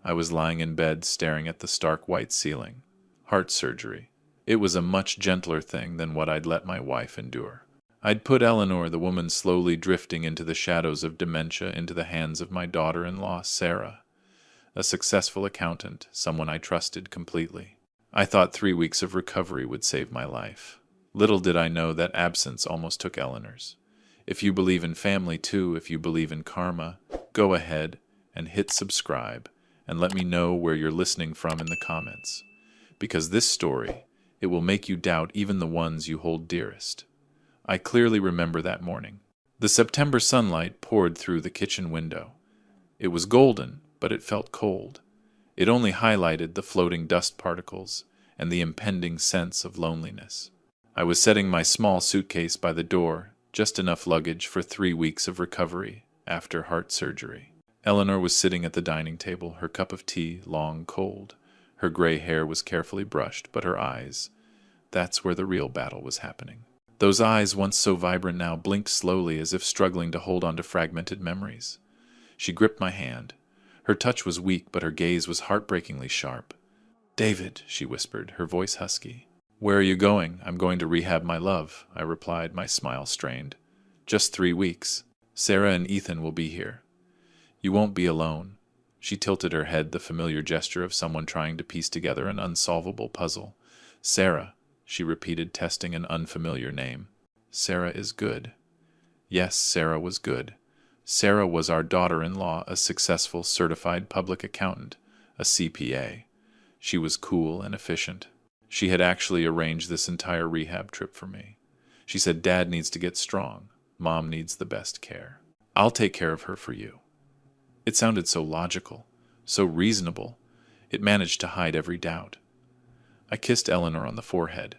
I was lying in bed staring at the stark white ceiling. Heart surgery. It was a much gentler thing than what I'd let my wife endure. I'd put Eleanor, the woman slowly drifting into the shadows of dementia, into the hands of my daughter-in-law, Sarah, a successful accountant, someone I trusted completely. I thought 3 weeks of recovery would save my life. Little did I know that absence almost took Eleanor's. If you believe in family too, if you believe in karma, go ahead and hit subscribe and let me know where you're listening from in the comments. Because this story, it will make you doubt even the ones you hold dearest. I clearly remember that morning. The September sunlight poured through the kitchen window. It was golden, but it felt cold. It only highlighted the floating dust particles and the impending sense of loneliness. I was setting my small suitcase by the door, just enough luggage for 3 weeks of recovery after heart surgery. Eleanor was sitting at the dining table, her cup of tea long cold. Her gray hair was carefully brushed, but her eyes, that's where the real battle was happening. Those eyes, once so vibrant now, blinked slowly as if struggling to hold on to fragmented memories. She gripped my hand. Her touch was weak, but her gaze was heartbreakingly sharp. "David," she whispered, her voice husky. "Where are you going?" "I'm going to rehab, my love," I replied, my smile strained. "Just 3 weeks. Sarah and Ethan will be here. You won't be alone." She tilted her head, the familiar gesture of someone trying to piece together an unsolvable puzzle. "Sarah," she repeated, testing an unfamiliar name. "Sarah is good." Yes, Sarah was good. Sarah was our daughter-in-law, a successful certified public accountant, a CPA. She was cool and efficient. She had actually arranged this entire rehab trip for me. She said, "Dad needs to get strong. Mom needs the best care. I'll take care of her for you." It sounded so logical, so reasonable. It managed to hide every doubt. I kissed Eleanor on the forehead.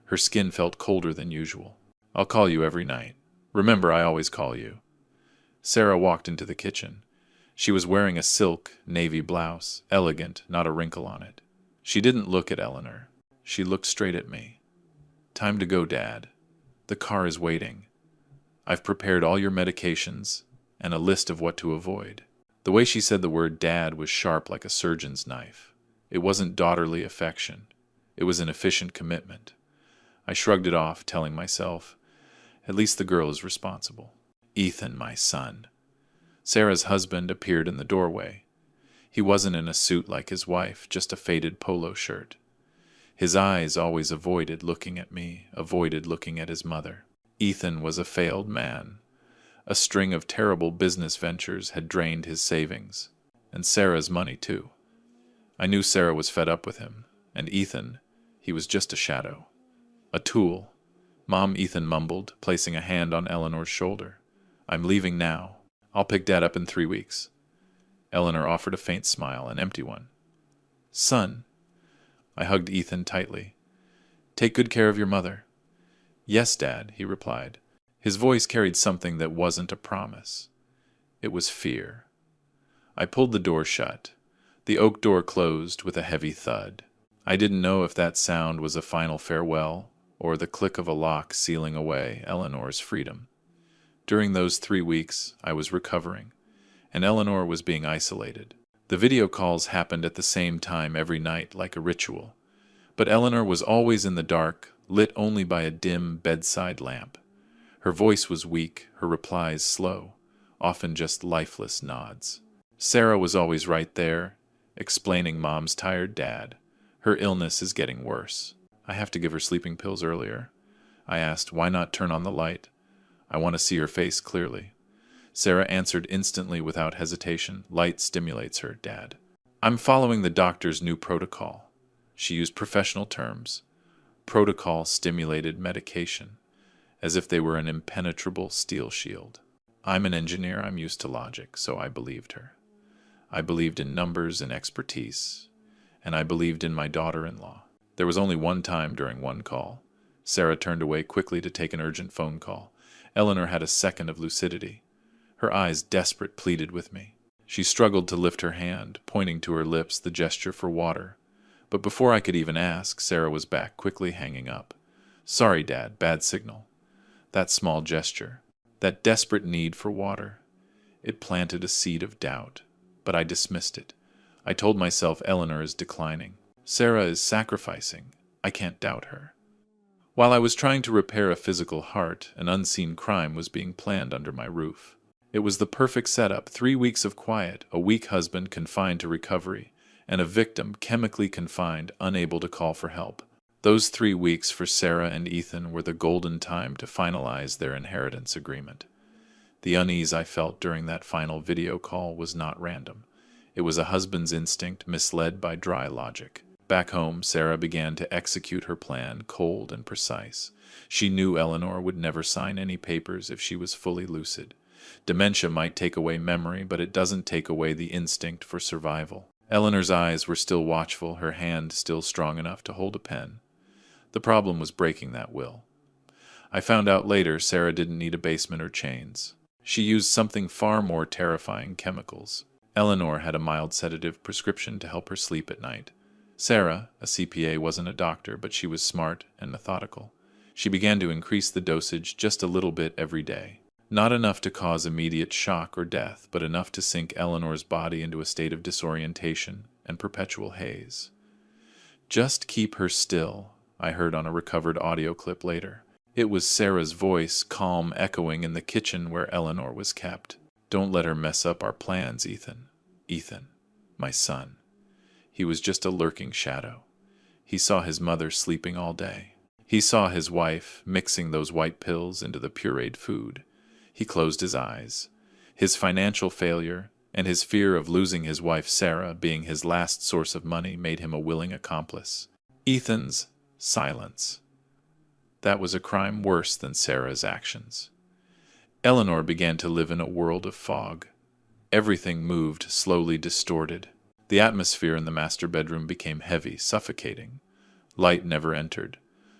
Her skin felt colder than usual. "I'll call you every night. Remember, I always call you." Sarah walked into the kitchen. She was wearing a silk, navy blouse, elegant, not a wrinkle on it. She didn't look at Eleanor. She looked straight at me. "Time to go, Dad. The car is waiting. I've prepared all your medications and a list of what to avoid." The way she said the word Dad was sharp like a surgeon's knife. It wasn't daughterly affection. It was an efficient commitment. I shrugged it off, telling myself, at least the girl is responsible. Ethan, my son. Sarah's husband appeared in the doorway. He wasn't in a suit like his wife, just a faded polo shirt. His eyes always avoided looking at me, avoided looking at his mother. Ethan was a failed man. A string of terrible business ventures had drained his savings, and Sarah's money too. I knew Sarah was fed up with him, and Ethan, he was just a shadow. A tool. "Mom," Ethan mumbled, placing a hand on Eleanor's shoulder. "I'm leaving now. I'll pick Dad up in 3 weeks. Eleanor offered a faint smile, an empty one. "Son." I hugged Ethan tightly. "Take good care of your mother." "Yes, Dad," he replied. His voice carried something that wasn't a promise. It was fear. I pulled the door shut. The oak door closed with a heavy thud. I didn't know if that sound was a final farewell or the click of a lock sealing away Eleanor's freedom. During those 3 weeks, I was recovering, and Eleanor was being isolated. The video calls happened at the same time every night like a ritual, but Eleanor was always in the dark, lit only by a dim bedside lamp. Her voice was weak, her replies slow, often just lifeless nods. Sarah was always right there, explaining Mom's tired dad. "Her illness is getting worse. I have to give her sleeping pills earlier." I asked, "Why not turn on the light? I want to see her face clearly." Sarah answered instantly without hesitation, "Light stimulates her, Dad." "I'm following the doctor's new protocol." She used professional terms. Protocol-stimulated medication, as if they were an impenetrable steel shield. I'm an engineer, I'm used to logic, so I believed her. I believed in numbers and expertise, and I believed in my daughter-in-law. There was only one time during one call. Sarah turned away quickly to take an urgent phone call. Eleanor had a second of lucidity. Her eyes, desperate, pleaded with me. She struggled to lift her hand, pointing to her lips, the gesture for water. But before I could even ask, Sarah was back, quickly hanging up. "Sorry, Dad, bad signal." That small gesture, that desperate need for water, it planted a seed of doubt, but I dismissed it. I told myself Eleanor is declining. Sarah is sacrificing. I can't doubt her. While I was trying to repair a physical heart, an unseen crime was being planned under my roof. It was the perfect setup: 3 weeks of quiet, a weak husband confined to recovery, and a victim chemically confined, unable to call for help. Those 3 weeks for Sarah and Ethan were the golden time to finalize their inheritance agreement. The unease I felt during that final video call was not random. It was a husband's instinct misled by dry logic. Back home, Sarah began to execute her plan, cold and precise. She knew Eleanor would never sign any papers if she was fully lucid. Dementia might take away memory, but it doesn't take away the instinct for survival. Eleanor's eyes were still watchful, her hand still strong enough to hold a pen. The problem was breaking that will. I found out later Sarah didn't need a basement or chains. She used something far more terrifying: chemicals. Eleanor had a mild sedative prescription to help her sleep at night. Sarah, a CPA, wasn't a doctor, but she was smart and methodical. She began to increase the dosage just a little bit every day. Not enough to cause immediate shock or death, but enough to sink Eleanor's body into a state of disorientation and perpetual haze. "Just keep her still," I heard on a recovered audio clip later. It was Sarah's voice, calm, echoing in the kitchen where Eleanor was kept. "Don't let her mess up our plans, Ethan. Ethan, my son." He was just a lurking shadow. He saw his mother sleeping all day. He saw his wife mixing those white pills into the pureed food. He closed his eyes. His financial failure and his fear of losing his wife Sarah being his last source of money made him a willing accomplice. Ethan's silence. That was a crime worse than Sarah's actions. Eleanor began to live in a world of fog. Everything moved, slowly distorted. The atmosphere in the master bedroom became heavy, suffocating. Light never entered.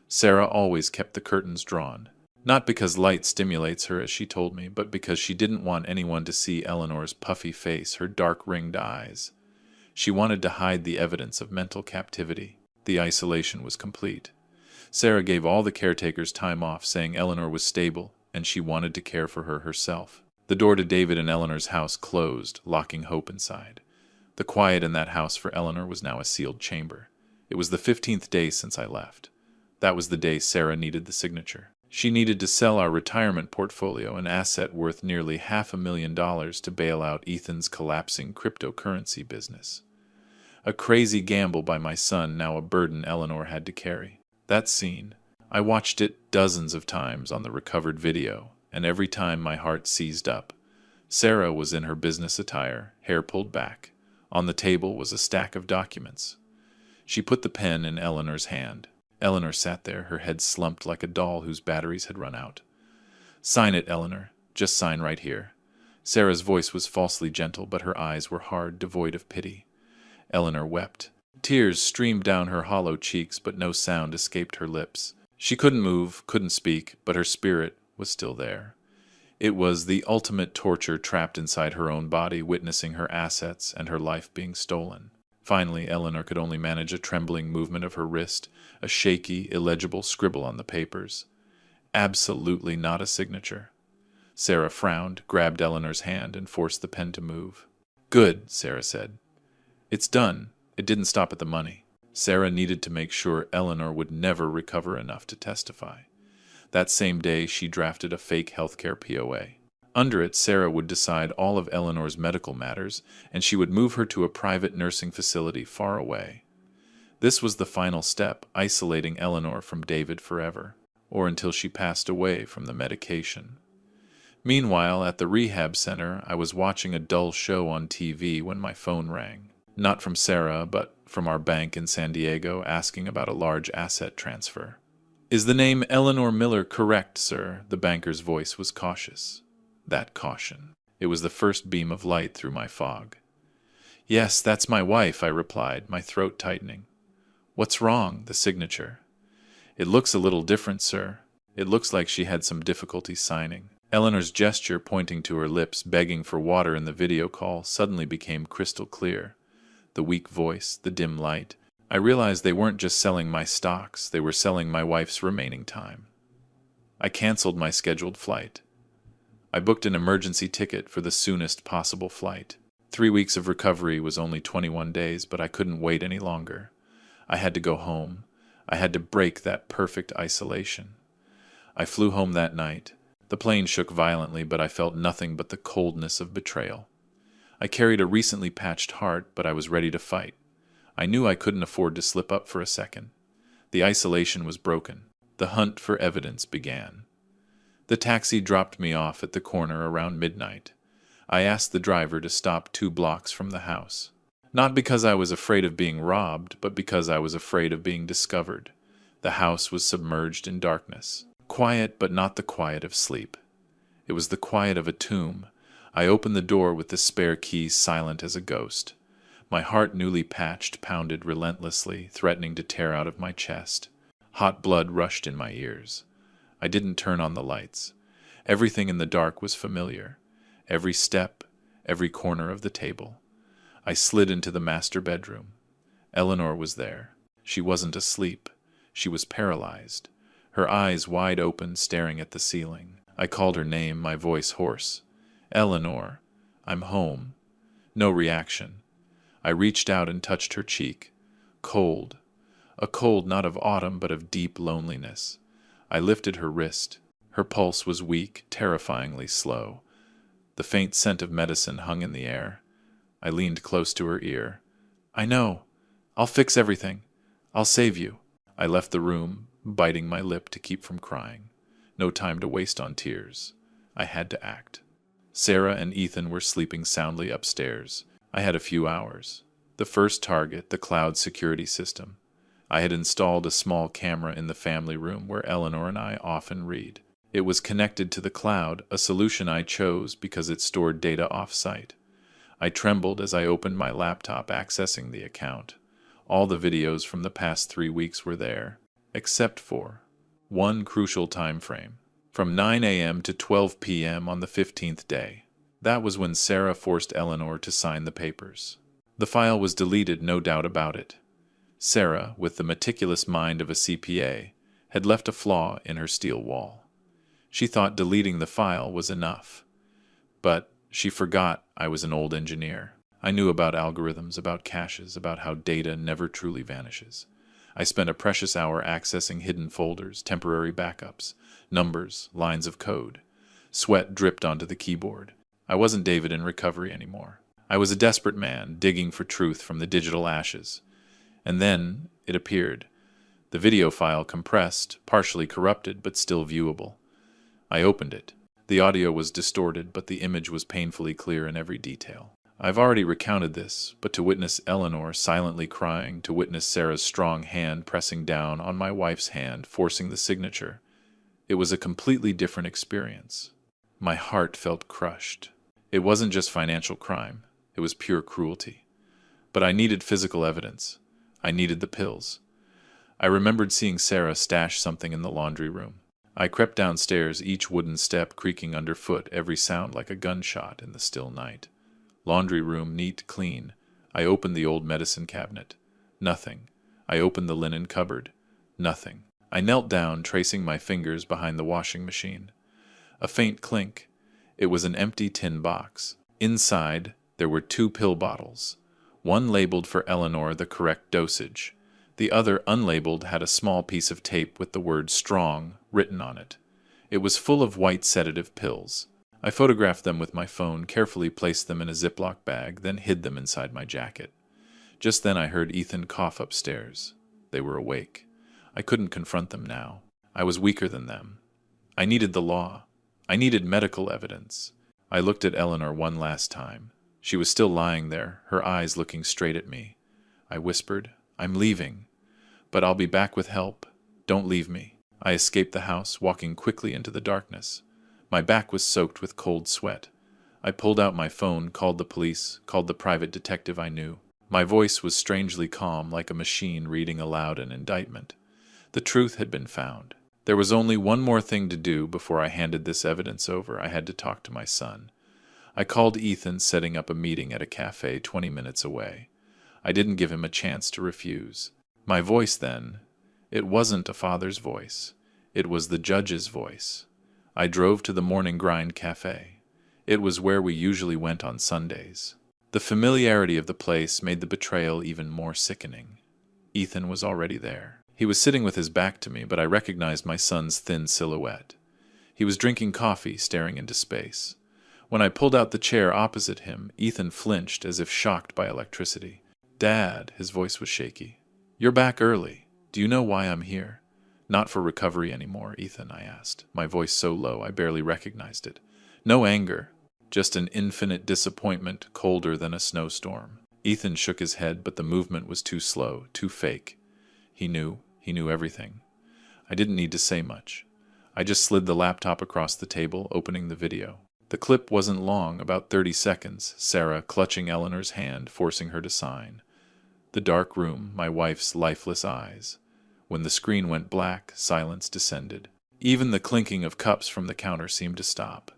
Sarah always kept the curtains drawn. Not because light stimulates her, as she told me, but because she didn't want anyone to see Eleanor's puffy face, her dark ringed eyes. She wanted to hide the evidence of mental captivity. The isolation was complete. Sarah gave all the caretakers time off, saying Eleanor was stable and she wanted to care for her herself. The door to David and Eleanor's house closed, locking hope inside. The quiet in that house for Eleanor was now a sealed chamber. It was the 15th day since I left. That was the day Sarah needed the signature. She needed to sell our retirement portfolio, an asset worth nearly $500,000, to bail out Ethan's collapsing cryptocurrency business. A crazy gamble by my son, now a burden Eleanor had to carry. That scene, I watched it dozens of times on the recovered video, and every time my heart seized up. Sarah was in her business attire, hair pulled back. On the table was a stack of documents. She put the pen in Eleanor's hand. Eleanor sat there, her head slumped like a doll whose batteries had run out. "Sign it, Eleanor. Just sign right here." Sarah's voice was falsely gentle, but her eyes were hard, devoid of pity. Eleanor wept. Tears streamed down her hollow cheeks, but no sound escaped her lips. She couldn't move, couldn't speak, but her spirit was still there. It was the ultimate torture, trapped inside her own body, witnessing her assets and her life being stolen. Finally, Eleanor could only manage a trembling movement of her wrist, a shaky, illegible scribble on the papers. Absolutely not a signature. Sarah frowned, grabbed Eleanor's hand, and forced the pen to move. "Good," Sarah said. "It's done. It didn't stop at the money." Sarah needed to make sure Eleanor would never recover enough to testify. That same day, she drafted a fake healthcare POA. Under it, Sarah would decide all of Eleanor's medical matters, and she would move her to a private nursing facility far away. This was the final step, isolating Eleanor from David forever, or until she passed away from the medication. Meanwhile, at the rehab center, I was watching a dull show on TV when my phone rang. Not from Sarah, but from our bank in San Diego, asking about a large asset transfer. "Is the name Eleanor Miller correct, sir?" The banker's voice was cautious. That caution. It was the first beam of light through my fog. "Yes, that's my wife," I replied, my throat tightening. "What's wrong?" "The signature." "It looks a little different, sir. It looks like she had some difficulty signing." Eleanor's gesture, pointing to her lips, begging for water in the video call, suddenly became crystal clear. The weak voice, the dim light. I realized they weren't just selling my stocks, they were selling my wife's remaining time. I canceled my scheduled flight. I booked an emergency ticket for the soonest possible flight. 3 weeks of recovery was only 21 days, but I couldn't wait any longer. I had to go home. I had to break that perfect isolation. I flew home that night. The plane shook violently, but I felt nothing but the coldness of betrayal. I carried a recently patched heart, but I was ready to fight. I knew I couldn't afford to slip up for a second. The isolation was broken. The hunt for evidence began. The taxi dropped me off at the corner around midnight. I asked the driver to stop 2 blocks from the house. Not because I was afraid of being robbed, but because I was afraid of being discovered. The house was submerged in darkness. Quiet, but not the quiet of sleep. It was the quiet of a tomb. I opened the door with the spare key, silent as a ghost. My heart, newly patched, pounded relentlessly, threatening to tear out of my chest. Hot blood rushed in my ears. I didn't turn on the lights. Everything in the dark was familiar. Every step, every corner of the table. I slid into the master bedroom. Eleanor was there. She wasn't asleep. She was paralyzed. Her eyes wide open, staring at the ceiling. I called her name, my voice hoarse. "Eleanor, I'm home." No reaction. I reached out and touched her cheek. Cold. A cold not of autumn, but of deep loneliness. I lifted her wrist. Her pulse was weak, terrifyingly slow. The faint scent of medicine hung in the air. I leaned close to her ear. "I know. I'll fix everything. I'll save you." I left the room, biting my lip to keep from crying. No time to waste on tears. I had to act. Sarah and Ethan were sleeping soundly upstairs. I had a few hours. The first target, the cloud security system. I had installed a small camera in the family room where Eleanor and I often read. It was connected to the cloud, a solution I chose because it stored data off-site. I trembled as I opened my laptop, accessing the account. All the videos from the past 3 weeks were there, except for one crucial time frame, from 9 a.m. to 12 p.m. on the 15th day. That was when Sarah forced Eleanor to sign the papers. The file was deleted, no doubt about it. Sarah, with the meticulous mind of a CPA, had left a flaw in her steel wall. She thought deleting the file was enough. But she forgot I was an old engineer. I knew about algorithms, about caches, about how data never truly vanishes. I spent a precious hour accessing hidden folders, temporary backups, numbers, lines of code. Sweat dripped onto the keyboard. I wasn't David in recovery anymore. I was a desperate man, digging for truth from the digital ashes. And then it appeared. The video file compressed, partially corrupted, but still viewable. I opened it. The audio was distorted, but the image was painfully clear in every detail. I've already recounted this, but to witness Eleanor silently crying, to witness Sarah's strong hand pressing down on my wife's hand, forcing the signature, it was a completely different experience. My heart felt crushed. It wasn't just financial crime. It was pure cruelty. But I needed physical evidence. I needed the pills. I remembered seeing Sarah stash something in the laundry room. I crept downstairs, each wooden step creaking underfoot, every sound like a gunshot in the still night. Laundry room, neat, clean. I opened the old medicine cabinet. Nothing. I opened the linen cupboard. Nothing. I knelt down, tracing my fingers behind the washing machine. A faint clink. It was an empty tin box. Inside, there were 2 pill bottles. One labeled for Eleanor the correct dosage. The other, unlabeled, had a small piece of tape with the word "strong" written on it. It was full of white sedative pills. I photographed them with my phone, carefully placed them in a Ziploc bag, then hid them inside my jacket. Just then I heard Ethan cough upstairs. They were awake. I couldn't confront them now. I was weaker than them. I needed the law. I needed medical evidence. I looked at Eleanor one last time. She was still lying there, her eyes looking straight at me. I whispered, "I'm leaving, but I'll be back with help. Don't leave me." I escaped the house, walking quickly into the darkness. My back was soaked with cold sweat. I pulled out my phone, called the police, called the private detective I knew. My voice was strangely calm, like a machine reading aloud an indictment. The truth had been found. There was only one more thing to do before I handed this evidence over. I had to talk to my son. I called Ethan, setting up a meeting at a cafe 20 minutes away. I didn't give him a chance to refuse. My voice then, it wasn't a father's voice. It was the judge's voice. I drove to the Morning Grind Cafe. It was where we usually went on Sundays. The familiarity of the place made the betrayal even more sickening. Ethan was already there. He was sitting with his back to me, but I recognized my son's thin silhouette. He was drinking coffee, staring into space. When I pulled out the chair opposite him, Ethan flinched as if shocked by electricity. "Dad," his voice was shaky. "You're back early. Do you know why I'm here?" "Not for recovery anymore, Ethan," I asked, my voice so low I barely recognized it. No anger, just an infinite disappointment, colder than a snowstorm. Ethan shook his head, but the movement was too slow, too fake. He knew everything. I didn't need to say much. I just slid the laptop across the table, opening the video. The clip wasn't long, about 30 seconds, Sarah clutching Eleanor's hand, forcing her to sign. The dark room, my wife's lifeless eyes. When the screen went black, silence descended. Even the clinking of cups from the counter seemed to stop.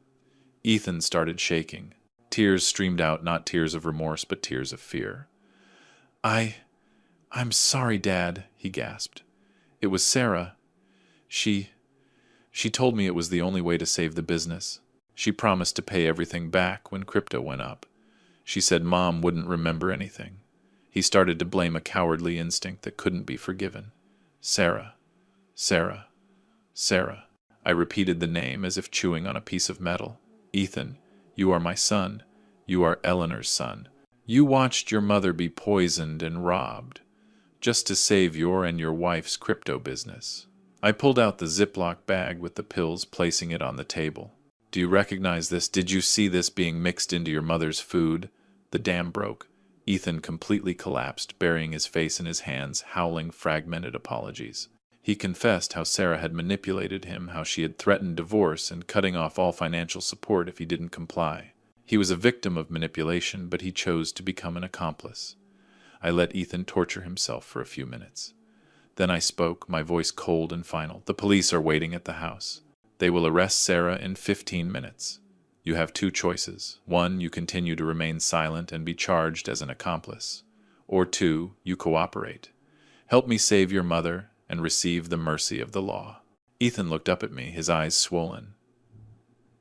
Ethan started shaking. Tears streamed out, not tears of remorse, but tears of fear. I'm sorry, Dad," he gasped. "It was Sarah. She told me it was the only way to save the business. She promised to pay everything back when crypto went up. She said Mom wouldn't remember anything." He started to blame a cowardly instinct that couldn't be forgiven. "Sarah, Sarah, Sarah." I repeated the name as if chewing on a piece of metal. "Ethan, you are my son. You are Eleanor's son. You watched your mother be poisoned and robbed, just to save your and your wife's crypto business." I pulled out the Ziploc bag with the pills, placing it on the table. "Do you recognize this? Did you see this being mixed into your mother's food?" The dam broke. Ethan completely collapsed, burying his face in his hands, howling fragmented apologies. He confessed how Sarah had manipulated him, how she had threatened divorce and cutting off all financial support if he didn't comply. He was a victim of manipulation, but he chose to become an accomplice. I let Ethan torture himself for a few minutes. Then I spoke, my voice cold and final. "The police are waiting at the house. They will arrest Sarah in 15 minutes. You have two choices. 1, you continue to remain silent and be charged as an accomplice. Or 2, you cooperate. Help me save your mother and receive the mercy of the law." Ethan looked up at me, his eyes swollen.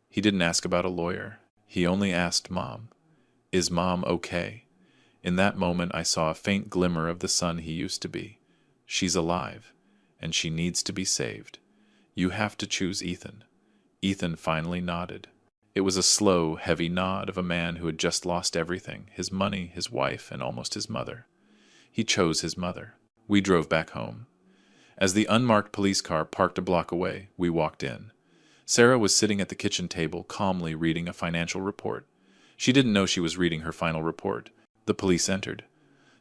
He didn't ask about a lawyer. He only asked Mom. "Is Mom okay?" In that moment I saw a faint glimmer of the son he used to be. She's alive, and she needs to be saved. You have to choose Ethan. Ethan finally nodded. It was a slow, heavy nod of a man who had just lost everything, his money, his wife, and almost his mother. He chose his mother. We drove back home. As the unmarked police car parked a block away, we walked in. Sarah was sitting at the kitchen table, calmly reading a financial report. She didn't know she was reading her final report. The police entered.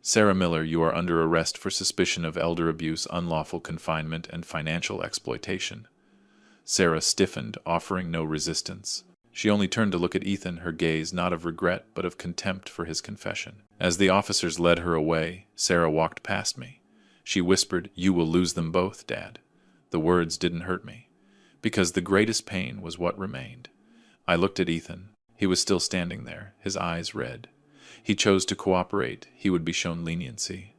"Sarah Miller, you are under arrest for suspicion of elder abuse, unlawful confinement, and financial exploitation." Sarah stiffened, offering no resistance. She only turned to look at Ethan, her gaze not of regret but of contempt for his confession. As the officers led her away, Sarah walked past me. She whispered, "You will lose them both, Dad." The words didn't hurt me, because the greatest pain was what remained. I looked at Ethan. He was still standing there, his eyes red. He chose to cooperate. He would be shown leniency.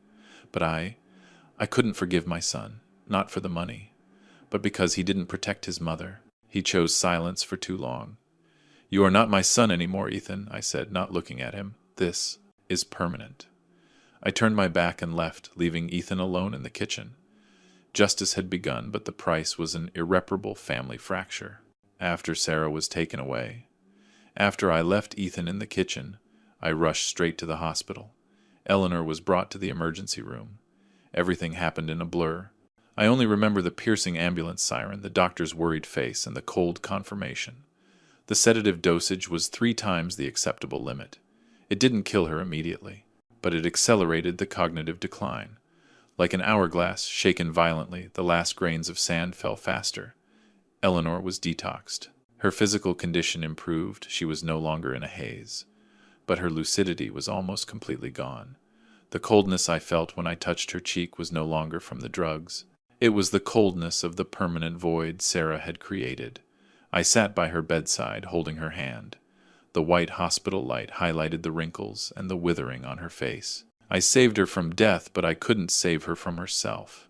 But I couldn't forgive my son, not for the money, but because he didn't protect his mother. He chose silence for too long. "You are not my son anymore, Ethan," I said, not looking at him. "This is permanent." I turned my back and left, leaving Ethan alone in the kitchen. Justice had begun, but the price was an irreparable family fracture. After Sarah was taken away, after I left Ethan in the kitchen, I rushed straight to the hospital. Eleanor was brought to the emergency room. Everything happened in a blur. I only remember the piercing ambulance siren, the doctor's worried face, and the cold confirmation. The sedative dosage was 3 times the acceptable limit. It didn't kill her immediately, but it accelerated the cognitive decline. Like an hourglass shaken violently, the last grains of sand fell faster. Eleanor was detoxed. Her physical condition improved. She was no longer in a haze. But her lucidity was almost completely gone. The coldness I felt when I touched her cheek was no longer from the drugs. It was the coldness of the permanent void Sarah had created. I sat by her bedside, holding her hand. The white hospital light highlighted the wrinkles and the withering on her face. I saved her from death, but I couldn't save her from herself.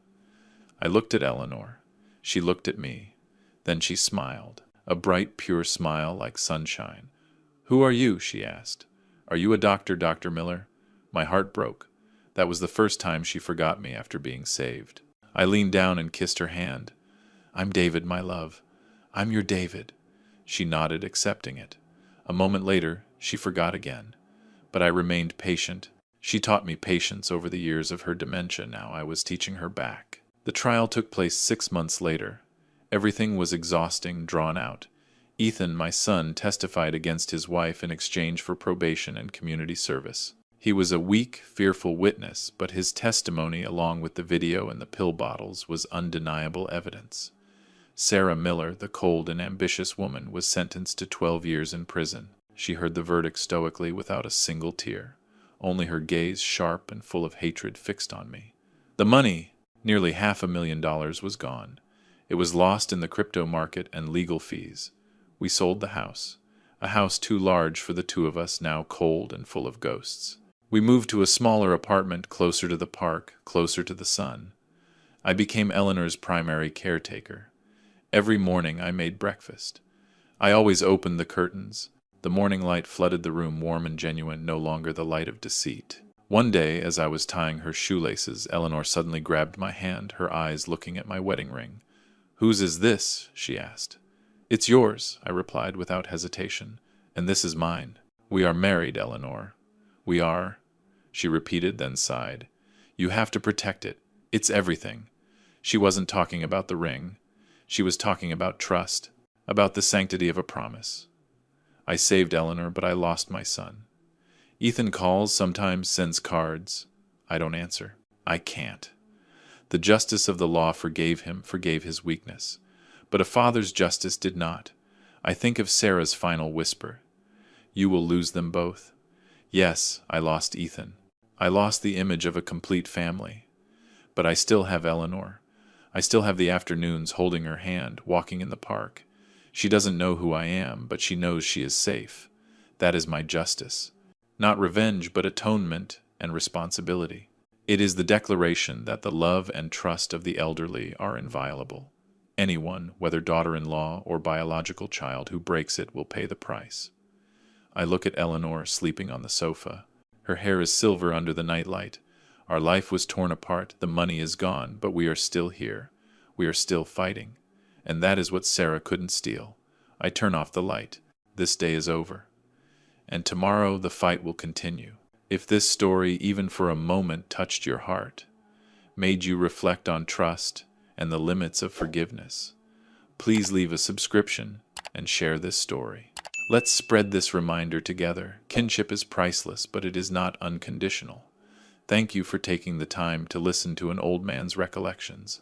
I looked at Eleanor. She looked at me. Then she smiled, a bright, pure smile like sunshine. "Who are you?" she asked. "Are you a doctor, Dr. Miller?" My heart broke. That was the first time she forgot me after being saved. I leaned down and kissed her hand. "I'm David, my love. I'm your David." She nodded, accepting it. A moment later, she forgot again. But I remained patient. She taught me patience over the years of her dementia. Now I was teaching her back. The trial took place 6 months later. Everything was exhausting, drawn out. Ethan, my son, testified against his wife in exchange for probation and community service. He was a weak, fearful witness, but his testimony, along with the video and the pill bottles, was undeniable evidence. Sarah Miller, the cold and ambitious woman, was sentenced to 12 years in prison. She heard the verdict stoically without a single tear, only her gaze sharp and full of hatred fixed on me. The money, nearly $500,000, was gone. It was lost in the crypto market and legal fees. We sold the house, a house too large for the two of us, now cold and full of ghosts. We moved to a smaller apartment closer to the park, closer to the sun. I became Eleanor's primary caretaker. Every morning I made breakfast. I always opened the curtains. The morning light flooded the room, warm and genuine, no longer the light of deceit. One day, as I was tying her shoelaces, Eleanor suddenly grabbed my hand, her eyes looking at my wedding ring. "Whose is this?" she asked. "It's yours," I replied without hesitation, "and this is mine. We are married, Eleanor. We are," she repeated, then sighed. "You have to protect it. It's everything." She wasn't talking about the ring. She was talking about trust, about the sanctity of a promise. I saved Eleanor, but I lost my son. Ethan calls, sometimes sends cards. I don't answer. I can't. The justice of the law forgave him, forgave his weakness. But a father's justice did not. I think of Sarah's final whisper. "You will lose them both." Yes, I lost Ethan. I lost the image of a complete family. But I still have Eleanor. I still have the afternoons holding her hand, walking in the park. She doesn't know who I am, but she knows she is safe. That is my justice. Not revenge, but atonement and responsibility. It is the declaration that the love and trust of the elderly are inviolable. Anyone, whether daughter-in-law or biological child, who breaks it will pay the price. I look at Eleanor sleeping on the sofa. Her hair is silver under the nightlight. Our life was torn apart, the money is gone, but we are still here. We are still fighting. And that is what Sarah couldn't steal. I turn off the light. This day is over. And tomorrow the fight will continue. If this story, even for a moment, touched your heart, made you reflect on trust and the limits of forgiveness, please leave a subscription and share this story. Let's spread this reminder together. Kinship is priceless, but it is not unconditional. Thank you for taking the time to listen to an old man's recollections.